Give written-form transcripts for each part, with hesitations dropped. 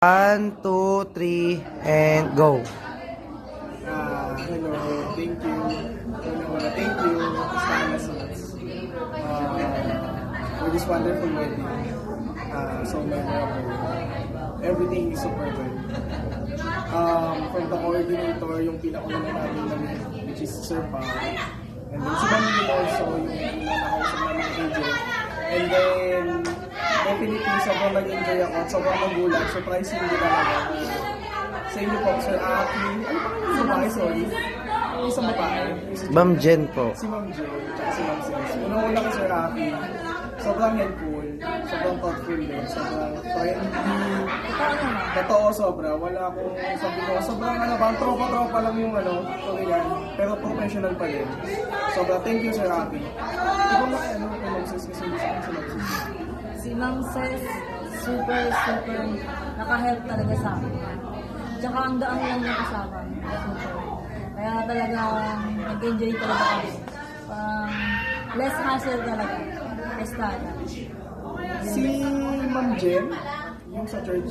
1, 2, 3, and go. Hello, thank you. Thank you, Stanislaus, for this wonderful wedding. So memorable. Everything is super good. From the coordinator, yung pinakauna namin, which is Sir Pao. And then si Mami also, yung nakausap namin kay Jay. And then, definitely, sobrang nag-enjoy ako at sobrang nagulat. Surprising din talaga. Sa inyo po, Sir Aki. Ano pa yung babae, sorry? Yung isang babae. Ma'am Jen po. Si Ma'am Jen, tsaka si Ma'am Sis. Unang-una kay Sir Aki, sobrang helpful, sobrang thoughtful din, sobrang friendly. Totoo, sobra. Wala akong sabi ko, sobrang tropa-tropa lang yung yan. Pero professional pa din. Sobra, thank you, Sir Aki. Ikaw na kay Ma'am Sis kasi hindi sa Ma'am Sis. Si Ma'am Sis, super naka-help talaga sa akin. Tsaka ang daan lang niya kasama. Super. Kaya talaga nag-enjoy talaga kami. Less hassle talaga. Estada. Si Ma'am Jen, yung sa church,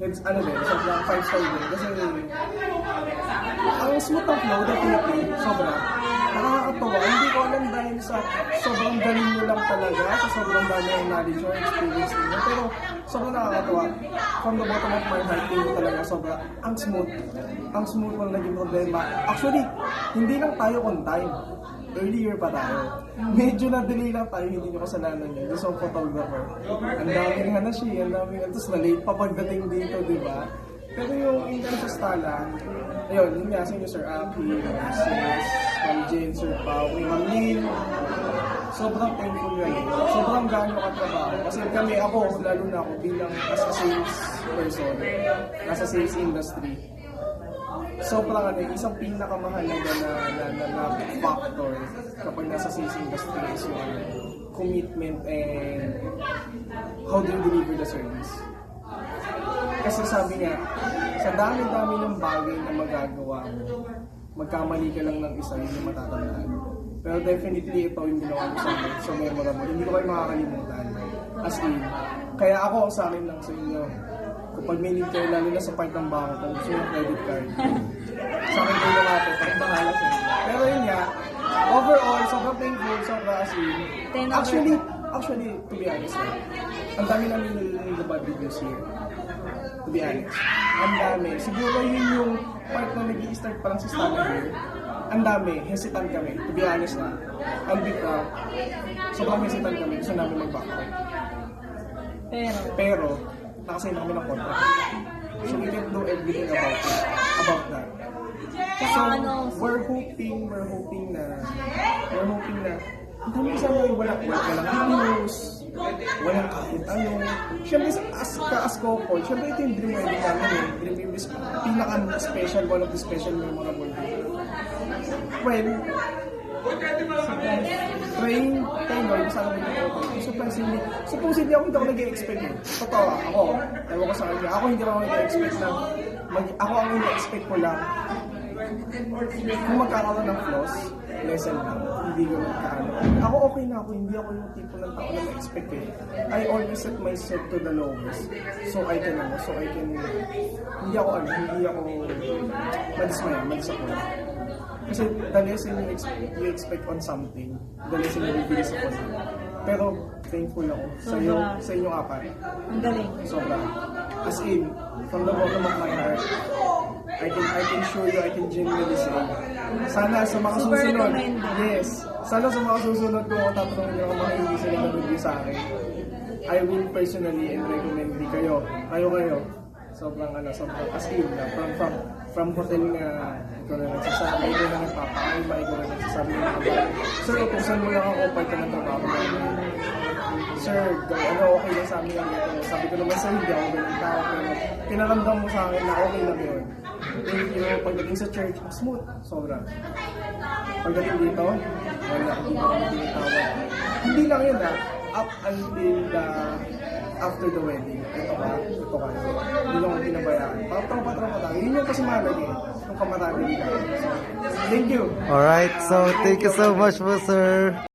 it's sobrang 5-star din. Kasi ang smooth ng flow, definitely, sobra. Nakakatawa. Hindi ko alam dahil sa sobrang galing nyo lang talaga, sa sobrang dami ng knowledge or experience nyo. Pero sobrang nakakatawa. From the bottom of my heart, hindi talaga sobra. Ang smooth. Ang smooth ng naging problema. Actually, hindi lang tayo on time. Earlier pa tayo. Medyo na-delay lang tayo, hindi nyo kasalanan yun. Gusto ang photographer. Ang daming ang daming tapos na-late pa pagdating dito, di ba? Pero yung intern sa Stala, ayun, yun nga sa inyo, Sir Aki, Sis, Ma'am Jen, Sir Pao, Ma'am Lynn, sobrang thankful yun. Sobrang gaano katrabaho. Kasi kami, ako, lalo na ako bilang as a sales person, nasa sales industry, sobrang isang pinakamahalaga na factor kapag nasa sales industry is yung commitment and how do you deliver the service. Kasi sabi nga, sa dami-dami ng bagay na magagawa mo, magkamali ka lang ng isa, hindi matatandaan. Pero definitely ito yung ginawa mo sa akin, so memorable. Hindi ko kayo makakalimutan. As in, kaya ako sa akin lang sa inyo, kapag may need kayo, lalo na sa part ng bangko, kung gusto yung credit card, sa akin kayo nga po, parang bahala sa inyo. Pero yun nga, overall, sobrang thankful, sobrang as in. Actually, to be honest, ang dami namin the bad reviews here. To be honest. Ang dami. Siguro yun yung part na nag-i-start pa lang si Stana here. Ang dami. Hesitant kami. To be honest na. I'll be proud. Sobrang hesitant kami. Gusto namin mag-back out. Pero, nakasign kami ng contract. So we can do everything about that. So, we're hoping na ang dami kasama yung walang news, walang kahit ano. Siyempre, as couple, siyempre ito yung dream wedding namin. Dream wedding is pinaka-special, one of the special memorable. Well, praying kay Lord sa akin ng okay. Supposedly ako hindi ako nag-expect yun. Totoo, ako, ewan ko sa kanya, ako hindi ako nag-expect na, ako ang nag-expect ko lang, kung magkakaroon ng flaws, lesson lang, hindi ko magkakaroon. Ako okay na ako, hindi ako yung tipo ng tao na na-expect eh. I always set myself to the lowest. So I can, hindi ako madisappoint. Kasi the lesson you expect on something, the lesson you will be disappointed. Pero thankful ako sa inyong apat. Ang galing. Sobra. As in, from the bottom of my heart, I can show you, I can genuinely say, sana sa mga susunod, sana sa mga susunod kung tatanungin nyo kung mga hindi sila nag-review sa akin, I will personally and recommend kayo. Sobrang as in, from hotel nga, ikaw na nagsasabi, ikaw na nagpapakaima, ikaw na nagsasabi ng mga bagay. Sir, utusan mo lang ako pag ka ng trabaho. Sir, okay lang sa amin lang ito. Sabi ko naman sa hindi ako ganun tao, pero pinaramdam mo sa akin na okay lang yun. Thank you. Pagdating sa church, smooth. Sobra. Pagdating dito, wala, hindi ko kami tinitawag. Hindi lang yun up until after the wedding. Ito ka. Hindi lang ako pinabayaan. Tropa tayo. Yun yung kasi mahalaga eh. Yung kamarami nila. So, thank you. Alright, so thank you so much po, sir.